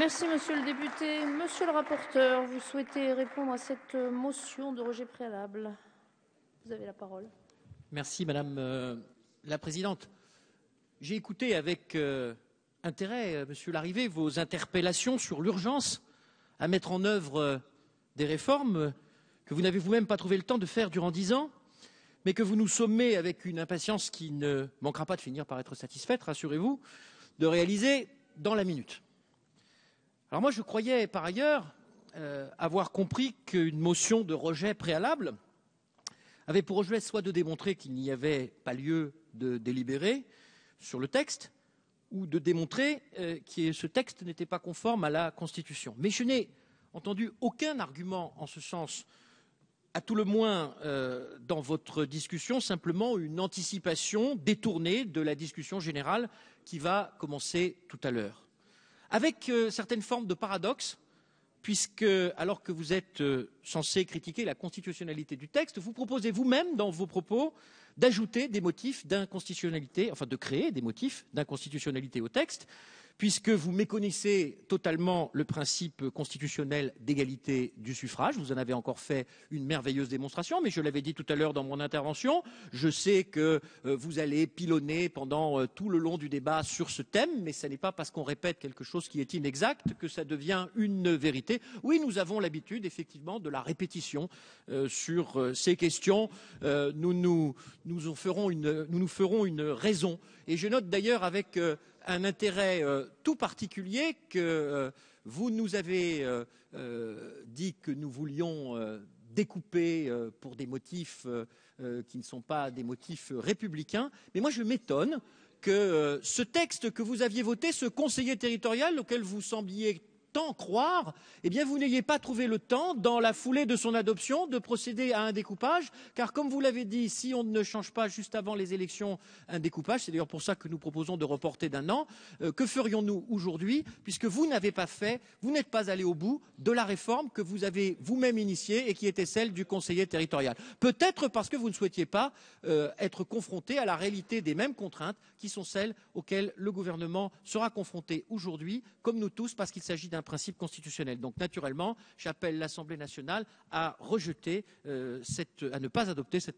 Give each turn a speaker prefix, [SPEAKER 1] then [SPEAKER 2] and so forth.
[SPEAKER 1] Merci, monsieur le député. Monsieur le rapporteur, vous souhaitez répondre à cette motion de rejet préalable? Vous avez la parole.
[SPEAKER 2] Merci, Madame la Présidente. J'ai écouté avec intérêt, Monsieur Larrivé, vos interpellations sur l'urgence à mettre en œuvre des réformes que vous n'avez vous-même pas trouvé le temps de faire durant 10 ans, mais que vous nous sommez avec une impatience qui ne manquera pas de finir par être satisfaite, rassurez-vous, de réaliser dans la minute. Alors moi, je croyais par ailleurs avoir compris qu'une motion de rejet préalable avait pour objet soit de démontrer qu'il n'y avait pas lieu de délibérer sur le texte, ou de démontrer que ce texte n'était pas conforme à la Constitution. Mais je n'ai entendu aucun argument en ce sens, à tout le moins dans votre discussion, simplement une anticipation détournée de la discussion générale qui va commencer tout à l'heure. Avec certaines formes de paradoxe, puisque, alors que vous êtes censé critiquer la constitutionnalité du texte, vous proposez vous-même, dans vos propos, d'ajouter des motifs d'inconstitutionnalité, enfin de créer des motifs d'inconstitutionnalité au texte, puisque vous méconnaissez totalement le principe constitutionnel d'égalité du suffrage. Vous en avez encore fait une merveilleuse démonstration, mais je l'avais dit tout à l'heure dans mon intervention, je sais que vous allez pilonner pendant tout le long du débat sur ce thème, mais ce n'est pas parce qu'on répète quelque chose qui est inexact que ça devient une vérité. Oui, nous avons l'habitude, effectivement, de la répétition sur ces questions. Nous nous ferons une raison. Et je note d'ailleurs avec un intérêt tout particulier que vous nous avez dit que nous voulions découper pour des motifs qui ne sont pas des motifs républicains. Mais moi, je m'étonne que ce texte que vous aviez voté, ce conseiller territorial auquel vous sembliez tant croire, eh bien vous n'ayez pas trouvé le temps, dans la foulée de son adoption, de procéder à un découpage, car comme vous l'avez dit, si on ne change pas juste avant les élections un découpage, c'est d'ailleurs pour ça que nous proposons de reporter d'1 an, que ferions-nous aujourd'hui, puisque vous n'avez pas fait, vous n'êtes pas allé au bout de la réforme que vous avez vous-même initiée et qui était celle du conseiller territorial. Peut-être parce que vous ne souhaitiez pas être confronté à la réalité des mêmes contraintes qui sont celles auxquelles le gouvernement sera confronté aujourd'hui, comme nous tous, parce qu'il s'agit d'un principe constitutionnel. Donc naturellement, j'appelle l'Assemblée nationale à rejeter, à ne pas adopter cette